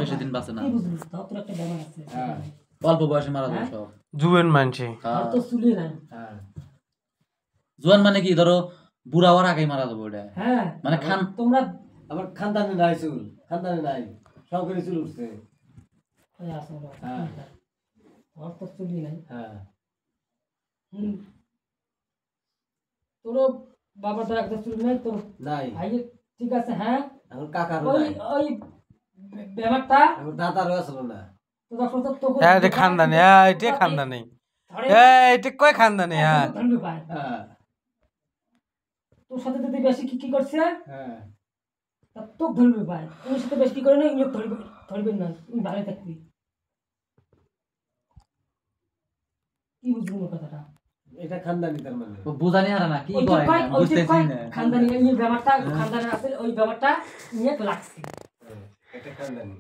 বেশি দিন বাঁচে না। কি বুঝলি তাও তোর একটা ব্যাপার আছে হ্যাঁ অল্প বয়সে মারা যায় সব। জুয়েন মানছে আর তো চুলি নাই। হ্যাঁ জোয়ান মানে কি ধরো বুড়া হওয়ার আগেই মারা যাবে ওটা। হ্যাঁ মানে খান তোমরা আবার খানদানি নাই চুল, খানদানি নাই সব করে চুল উঠছে। ওই আসো না। হ্যাঁ। আর তো চুলি নাই। হ্যাঁ তোর বাবা তো একটা চুলি নাই তোর নাই ভাই ঠিক আছে হ্যাঁ এখন কাকারও ওই নাই, ওই ব্যাপারটা এখন দাদারও আসলো না। তো তখন তো তোকে এটা খানদানি এটা খানদানি এটা কয় খানদানি হ্যাঁ ধন্যবাদ পায় হ্যাঁ তোর সাথে যদি বেশি কি করছে হ্যাঁ তা তোকে ধরবে পায় ওর সাথে বেশি কি করে না ইয়ে ধরবেন না তুমি ভালো থাকবি কি বুঝলি ওর কথাটা এটা খানদানি তার মানে। ও বুঝানি হারা না কি ওই যে করে কয় না ওই যে বুঝতেছি কয় না। খানদানি এই ব্যাপারটা খানদানি আছে ওই ব্যাপারটা নিয়ে লাগছে এটা খানদানি।